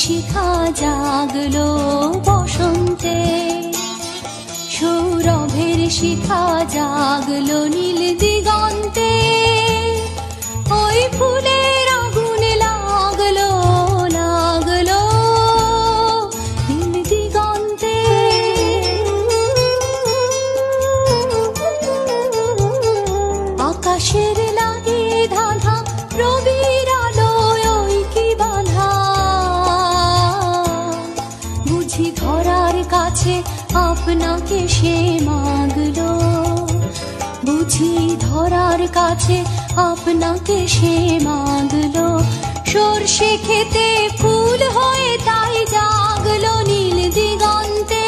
শিখা জাগলো বসন্তে, সৌরভের শিখা জাগলো নীল দিগন্তে, ওই ফুলের আগুন লাগলো লাগলো নীল দিগন্তে। আকাশের লাগে ধাঁধা রবির আলোয় ওই কি বাঁধা, বুঝি ধরার কাছে আপনাকে সে মাগলো, বুঝি ধরার কাছে আপনাকে সে মাগলো। সর্ষে খেতে ফুল হয়ে তাই জাগলো নীল দিগন্তে,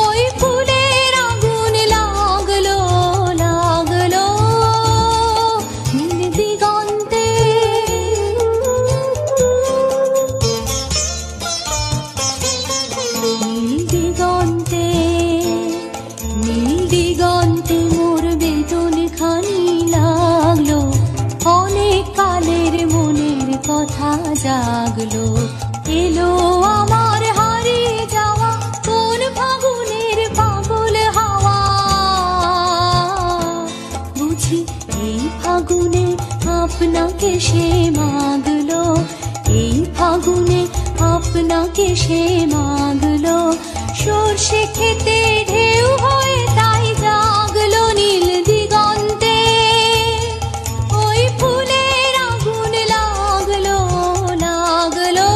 ওই ফুলের আগুন লাগলো লাগলো নীল দিগন্তে। নীল দিগন্তে নীল দিগন্তে মোর বেদন খানি লাগলো, অনেক কালের মনের কথা জাগলো। এলো আমার হারিয়ে যাওয়া কোন ফাগুনের পাগল হাওয়া, বুঝি এই ফাগুনে আপনাকে সে মাগলো, এই ফাগুনে আপনাকে সে মাগলো। সর্ষে খেতে ঢেউ হয়ে তাই জাগলো নীল দিগন্তে, ওই ফুলের আগুন লাগলো লাগলো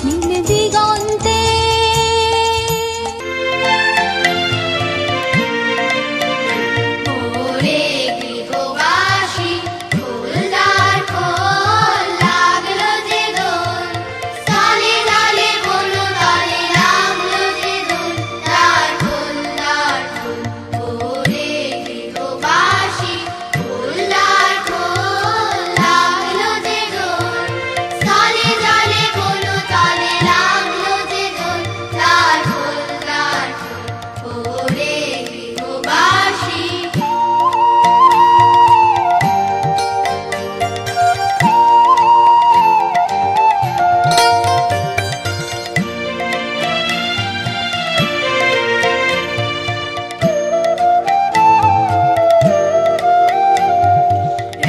নীল দিগন্তে। ওরে গৃহবাসী ফুলদার খোল, লাগলো যে দোল, স্থলে স্থলে বন তলে লাগলো যে দোল, দ্বার খোল দ্বার খোল। ওরে গৃহবাসী ফুলদার খোল, লাগলো যে দোল, স্থলে স্থলে বন তলে লাগলো যে দোল, দ্বার খোল দ্বার খোল। ওরে গৃহবাসী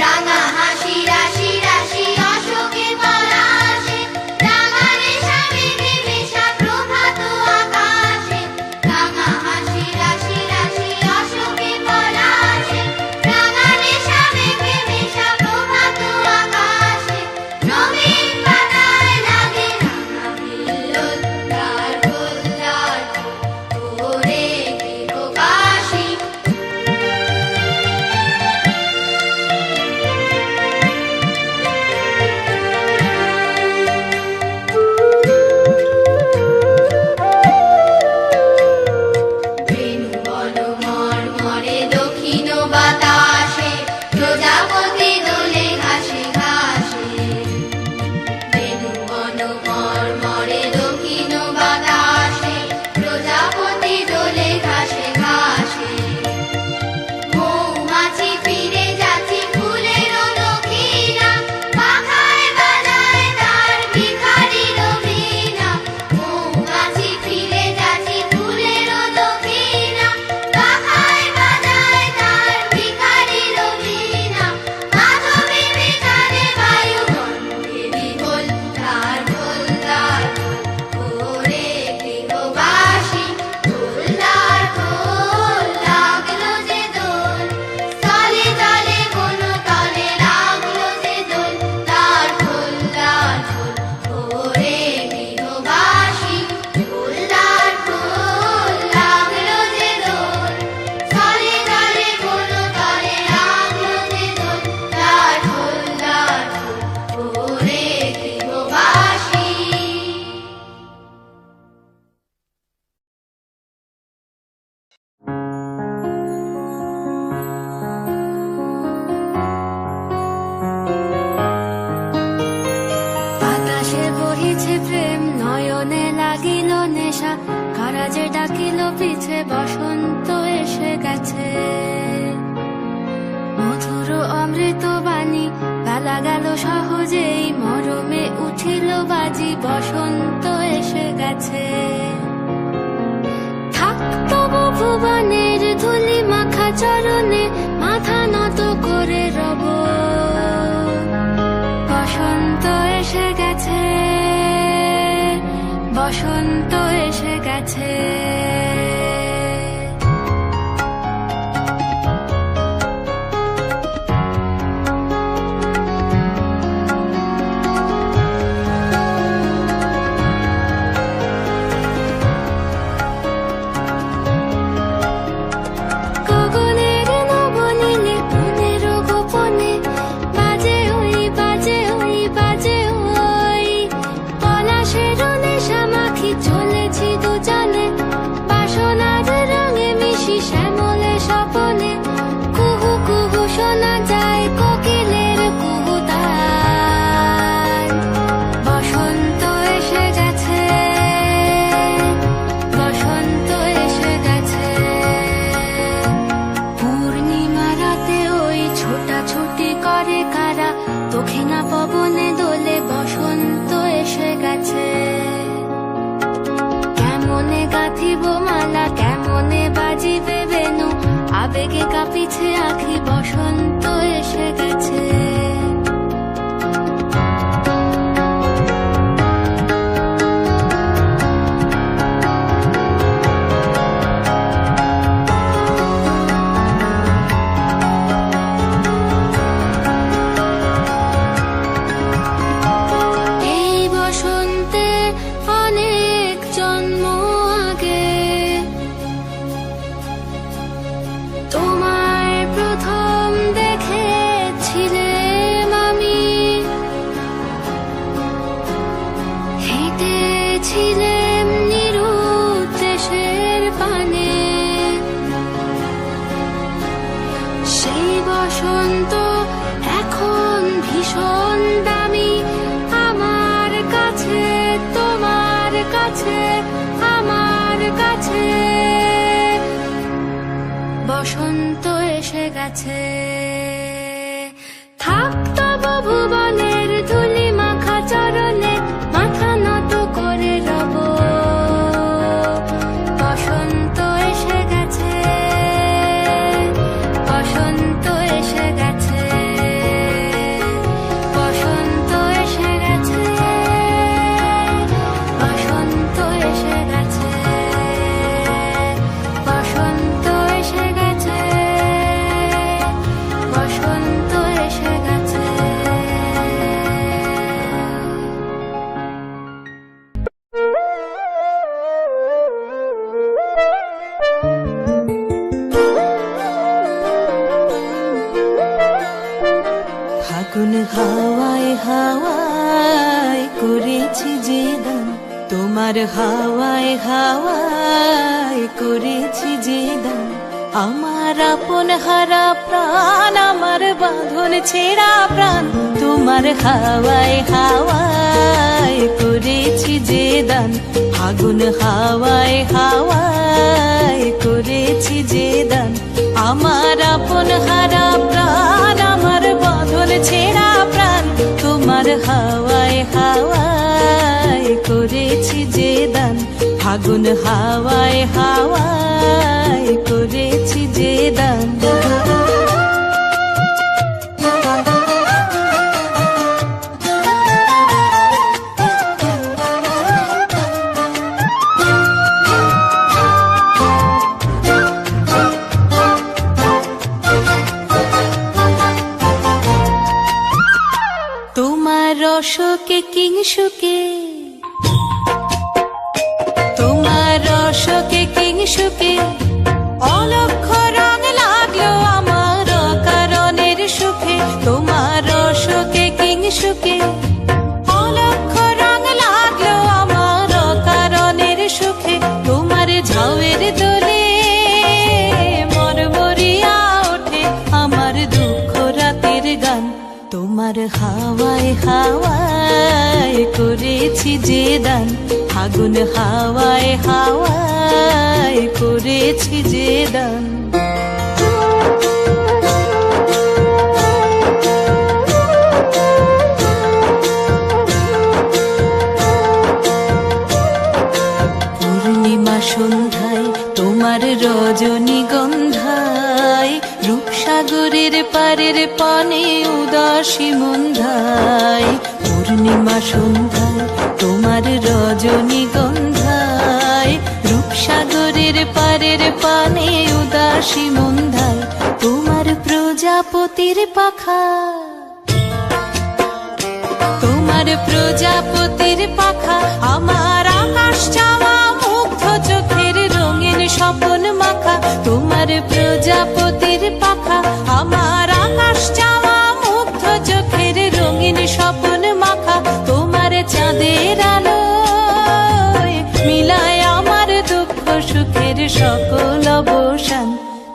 রাঙা হাসি রাশি রাশি অশোকে পলাশে, রাঙা রেশা মেঘে মেশা প্রভাত আকাশে। রাঙা হাসি রাশি রাশি অশোকে পলাশে, রাঙা রেশা মেঘে মেশা প্রভাত আকাশে। নবীন পাতায় লাগে রাঙা হিল্লোল, দ্বার খোল দ্বার খোল। ওরে গৃহবাসী বেণু বল মর্মরে দক্ষিণ বাতাসে, প্রজাপতি দোলে ঘাসে ঘাসে। বেণু বল মর্মরে দক্ষিণ বাতাসে, প্রজাপতি দোলে ঘাসে ঘাসে। মৌমাছি ফিরে যাচ্ছে ফুলের দক্ষিণা, পাখায় বাজায় তার ভিখারির বীণা। মৌমাছি ফিরে যাচ্ছে ফুলের দক্ষিণা, পাখায় বাজায় তার ভিখারির বীণা। মাধবী বিকারে বায়ু গন্ধে বিহ্বল, দ্বার খোল দ্বার খোল। ওরে গৃহবাসী ফুলদার খোল, লাগলো যে দোল, স্থলে স্থলে বন তলে লাগলো যে দোল, দ্বার খোল দ্বার খোল। ওরে গৃহবাসী ফুলদার খোল, লাগলো যে দোল, স্থলে স্থলে বন তলে লাগলো যে দোল, দ্বার খোল দ্বার খোল। ওরে গৃহবাসী বাতাসে বহিছে প্রেম, নয়নে লাগিল নেশা, কারাজে ডাকিল পিছে বসন্ত এসে গেছে। মধুর অমৃত বাণী ভোলা গেল সহজেই, মরমে উঠিল বাজি, বসন্ত এসে গেছে। থাকতো ভুবনের ধুলি মাখা চরণে, মাথা নত করে রব। বসন্ত এসে গেছে, বসন্ত এসে গেছে। গগনের নবনীলে মনের গোপনে, বাজে ওই বাজে ওই বাজে ওই। পলাশের নেশা মাখি চলেছি দুজনে, বাসনার রঙে মিশি শ্যামলে স্বপনে। কুহু কুহু শোনা যায় কোকিলের কুহুতান। বসন্ত এসে গেছে, বসন্ত এসে গেছে। পূর্ণিমা রাতে ওই ছোটাছুটি করে কারা, দক্ষিণা পবনে দোলে, বসন্ত এসে গেছে। কেমনে গাঁথিব মালা, কেমনে বাজিবে বেনু, আবেগে কাঁপিছে আখি, বসন্ত এসে গেছে। এই বসন্তে অনেক জন্ম আগে, তোমায় প্রথম দেখেছিলাম আমি। হেঁটেছিলাম নিরুদ্দেশের পানে, সেই বসন্ত এখন ভীষণ দামি আমার কাছে, তোমার কাছে, আমার কাছে। বসন্ত এসে গেছে। থাকতো ভুবনের ধুলি মাখা চরণে, মাথা নত করে রব। বসন্ত এসে গেছে, বসন্ত এসে গেছে, বসন্ত এসে গেছে, বসন্ত এসে গেছে, বসন্ত এসে গেছে, বসন্ত এসে গেছে। ফাগুন হাওয়ায় হাওয়ায় করেছি যে দান, তোমার হাওয়ায় হাওয়ায় করেছি যে দান। আমার আপন হারা প্রাণ, আমার বাঁধন ছেঁড়া প্রাণ, তোমার হাওয়ায় হাওয়ায় করেছি যে দান। ফাগুন হাওয়ায় হাওয়ায় করেছি যে দান। আমার আপন হারা প্রাণ, আমার বাঁধন ছেঁড়া প্রাণ, তোমার হাওয়ায় হাওয়ায় করেছি যে দান। ফাগুন হাওয়ায় হাওয়ায় করেছি যে দান। তোমার রসকে কিংসুকে, তোমার রসকে কিংসুকে, অলক্ষ রং লাগলো আমার কারণের সুখে। তোমার রসকে কিংসুকে, অলক্ষ রং লাগলো আমার কারণের সুখে। তোমার ঝাউয়ের দোলে মরমরিয়া ওঠে আমার দুঃখ রাতের গান। তোমার হাওয়ায় হাওয়ায় করেছি যে দান। ফাগুন হাওয়ায় হাওয়ায় করেছি যে দান। পারের পানে উদাসী মন্ধায়, পূর্ণিমা সন্ধ্যায় তোমার রজনীগন্ধায়, রূপসাগরের পারের পানে উদাসী মন্ধায় তোমার প্রজাপতির পাখা, তোমার প্রজাপতির পাখা আমার আকাশ চাওয়া মুগ্ধ চোখের রঙিন স্বপন মাখা, তোমার প্রজাপতির পাখা আমার আকাশ চাওয়া মুগ্ধ চোখের রঙিন স্বপন মাখা, তোমার চাঁদের আলোয় মিলায় আমার দুঃখ সুখের সকল অবসান,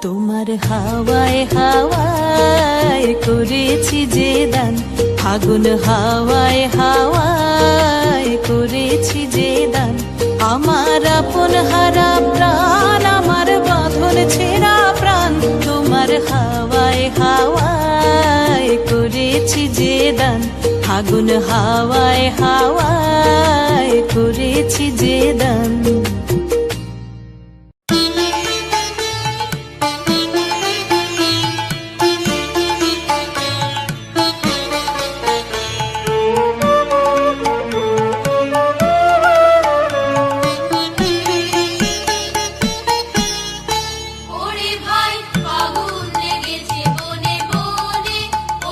তোমার হাওয়ায় হাওয়ায় করেছি যে দান, ফাগুন হাওয়ায় হাওয়ায় করেছি যে দান, আমার আপন হারা প্রাণ আমার বাঁধন ছেঁড়া প্রাণ, তোমার হাওয়ায় হাওয়ায় করেছি যে দান, ফাগুন হাওয়ায় হাওয়ায় করেছি যে দান। ওরে ভাই ফাগুন লেগেছে বনে বনে,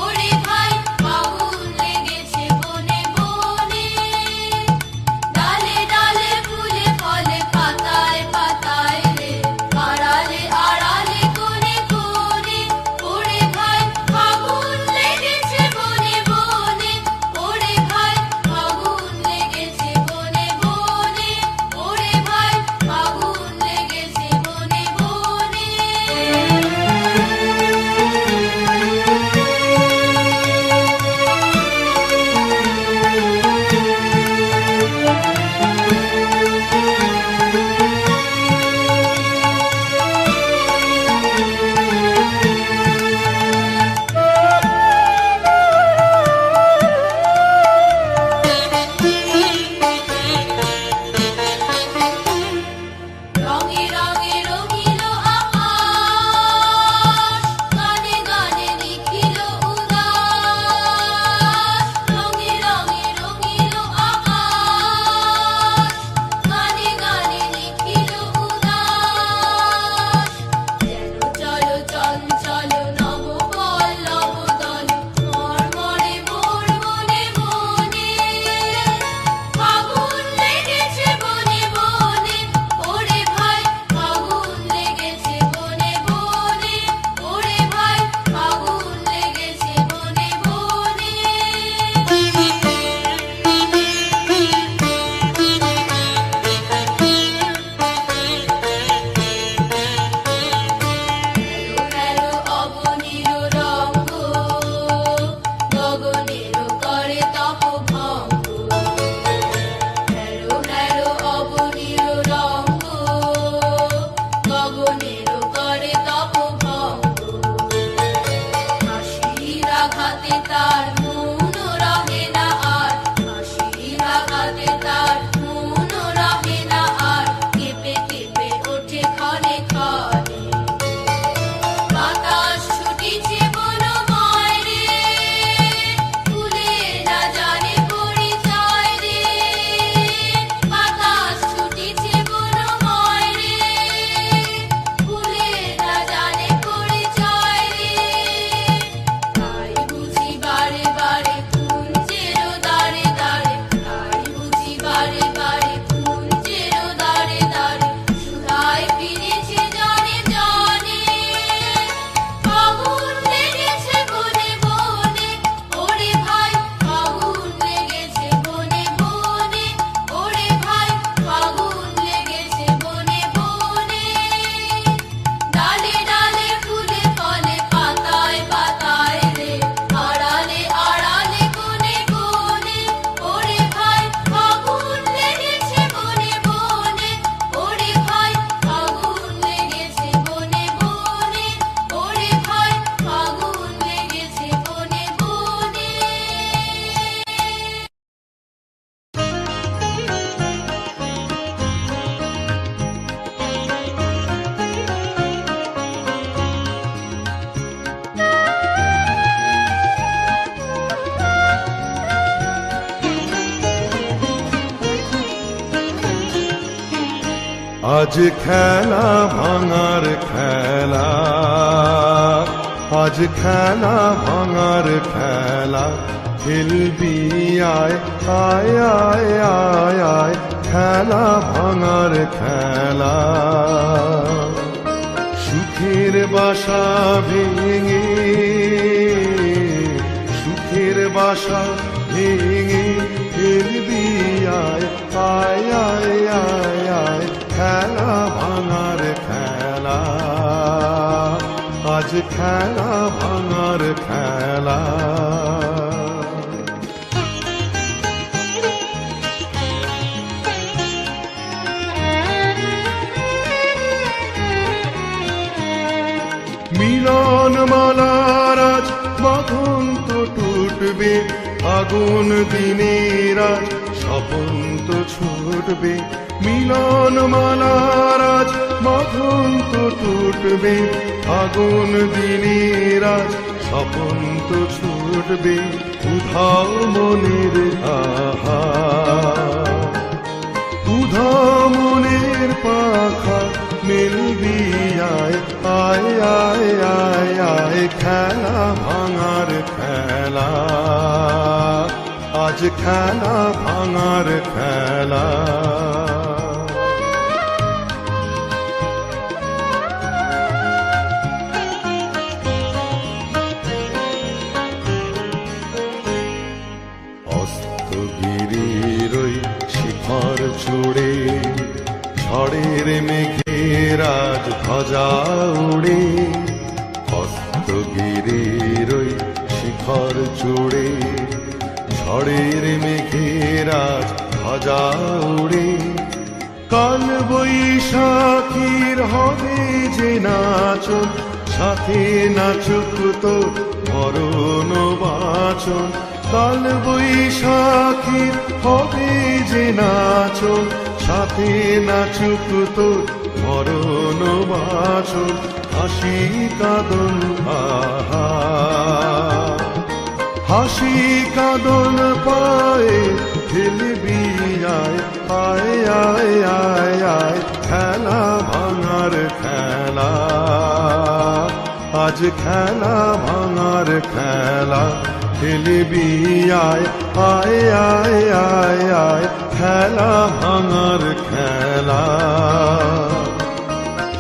ওরে ভাই ফাগুন লেগেছে বনে বনে, ডালে ডালে ফুলে ফলে আজ খেলা ভাঙার খেলা, আজ খেলা ভাঙার খেলা, খেলবি আয় আয় আয় আয় আয়, খেলা ভাঙার খেলা। সুখের বাসা ভেঙে, সুখের বাসা ভেঙে, খেলবি আয় আয় আয় আয় আয়, খেলা ভাঙার খেলা, আজ খেলা ভাঙার খেলা। মিলন মালার আজ বাঁধন তো টুটবে, আগুন দিনের আজ স্বপন তো ছুটবে। মিলন মালার আজ বাঁধন তো টুটবে, আগুন দিনের আজ স্বপন তো ছুটবে। উধাও মনের আহা, উধাও মনের পাখা, মিলবি আয় আয় আয় আয় আয়, খেলা ভাঙার খেলা, আজ খেলা ভাঙার খেলা। অস্তগিরির ওই শিখর চূড়ে, ঝড়ের মেঘের আজ ধ্বজা উড়ে। অস্তগিরির ওই শিখর চূড়ে, ঝড়ের মেঘের আজ ধ্বজা উড়ে। কাল বৈশাখীর হবে যে নাচন, সাথে নাচুক তো মরণ বাঁচন। কাল বৈশাখীর হবে যে নাচন, সাথে নাচুক তো মরণ বাঁচন। হাসি কাঁদন আহা, হাসি কাঁদন পায়ে, খেলবি আয় আয় আয় আয় আয়, খেলা ভাঙার খেলা, আজ খেলা ভাঙার খেলা। খেলবি আয় আয় আয় আয় আয়, খেলা ভাঙার খেলা।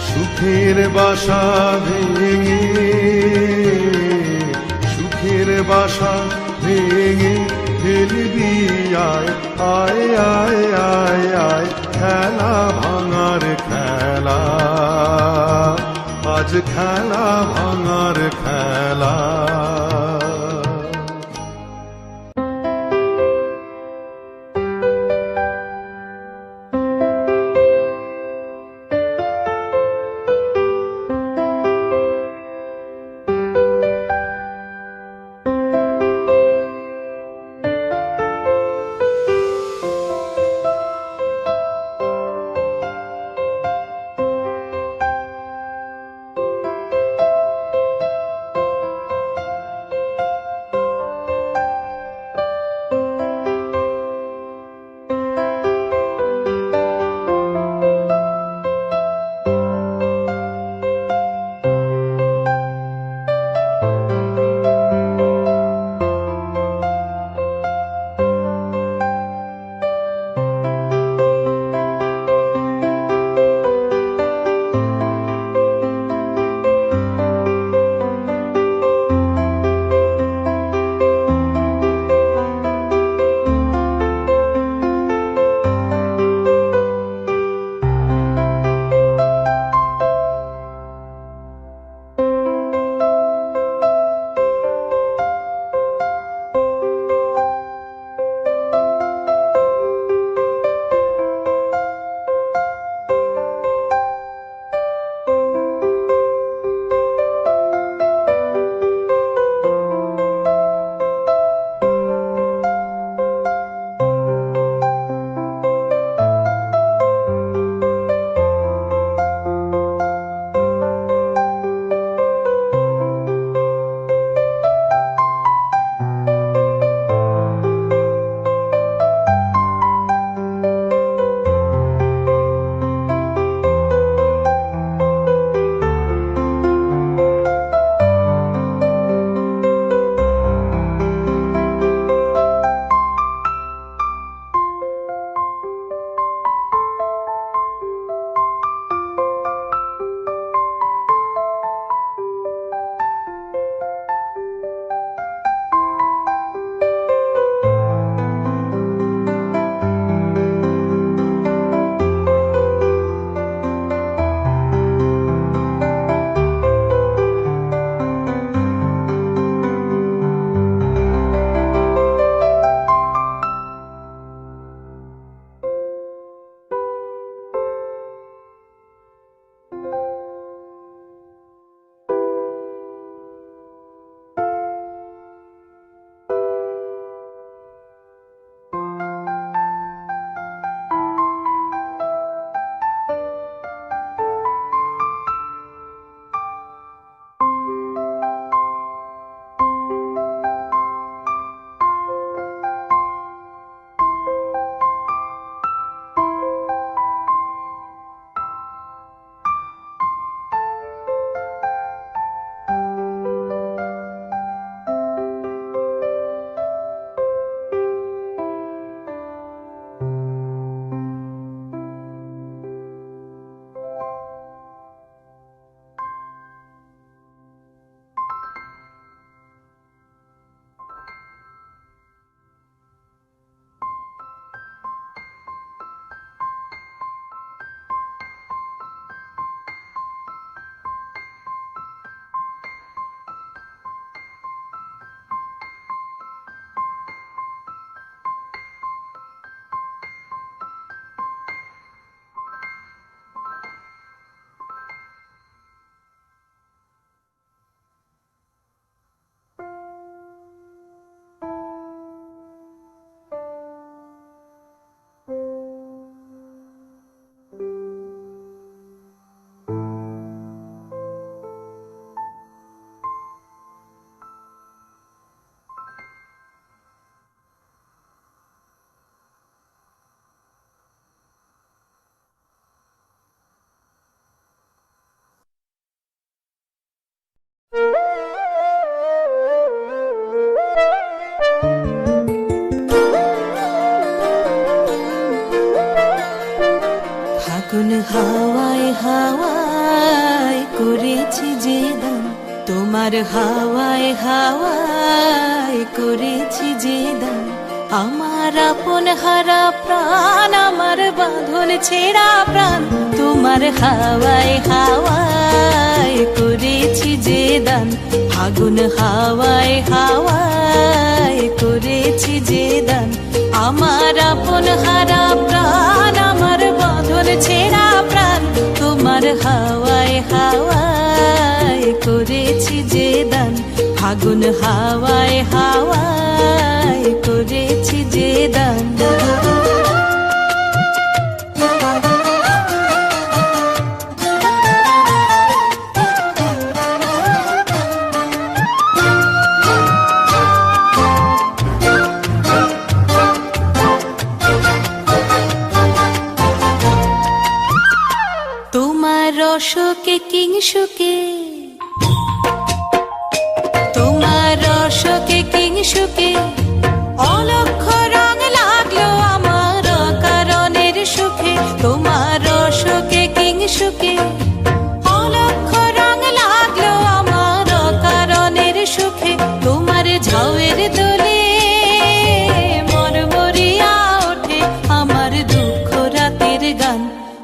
সুখের বাসা ভেঙে, সুখের বাসা ভেঙে, খেলবি আয় আয় আয় আয় আয়, খেলা ভাঙার খেলা, আজ খেলা ভাঙার খেলা। হাওয়ায় করেছি যে দান, তোমার হাওয়ায় হাওয়ায় করেছি যে দান, আমার আপন হারা প্রাণ, আমার বাঁধন ছেঁড়া প্রাণ, তোমার হাওয়ায় হাওয়ায় করেছি যে দান, ফাগুন হাওয়ায় হাওয়ায় করেছি যে দান, আমার আপন হারা প্রাণ, আমার বাঁধন ছেঁড়া প্রাণ, তোমার হাওয়ায় হাওয়ায় করেছি যে দান, ফাগুন হাওয়ায় হাওয়ায় করেছি যে দান। তোমার রসকে কিংসুকে, তোমার রসকে কিংসুকে, অলক্ষ রং লাগলো আমার কারণের সুখে, তোমার রসকে কিংসুকে, অলক্ষ রং লাগলো আমার কারণের সুখে, তোমার ঝাউয়ের দোলে মরমরিয়া ওঠে আমার দুঃখ রাতের গান,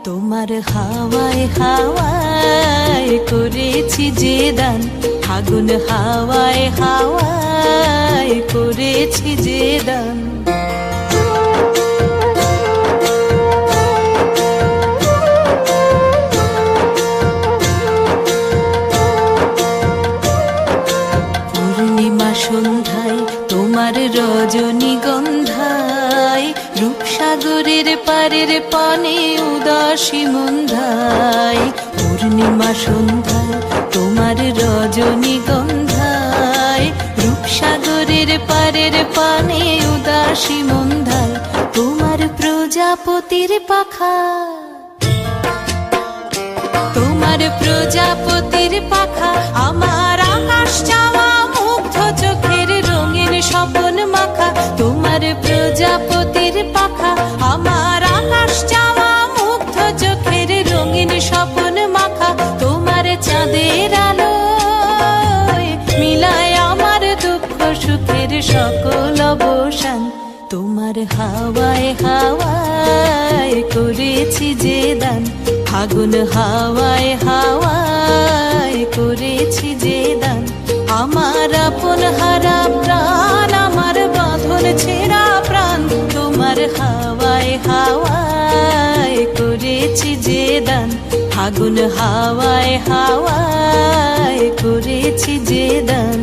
তোমার হাওয়ায় হাওয়ায় করেছি যে দান, ফাগুন হাওয়ায় হাওয়ায় করেছি যে দান। পূর্ণিমা সন্ধ্যায় তোমার রজনীগন্ধায়, রূপসাগরের পারের পানে উদাসী মন্ধায়, পূর্ণিমা সন্ধ্যায় তোমার রজনীগন্ধায়, রূপসাগরের পারের পানে উদাসী মন্ধায়, তোমার প্রজাপতির পাখা, তোমার প্রজাপতির পাখা, আমার আকাশ চাওয়া মুগ্ধ চোখের রঙিন স্বপন মাখা, তোমার প্রজাপতির পাখা, আমার আকাশ চাওয়া মুগ্ধ চোখের রঙিন স্বপন মাখা, তোমার চাঁদের আলোয় মিলায় আমার দুঃখ সুখের সকল অবসান, তোমার হাওয়ায় হাওয়ায় করেছি যে দান, ফাগুন হাওয়ায় হাওয়ায় করেছি যে দান, আমার আপন হারা প্রাণ, আমার বাঁধন ছেঁড়া প্রাণ, তোমার হাওয়ায় হাওয়ায় করেছি যে দান, ফাগুন হাওয়ায় হাওয়ায় করেছি যে দান।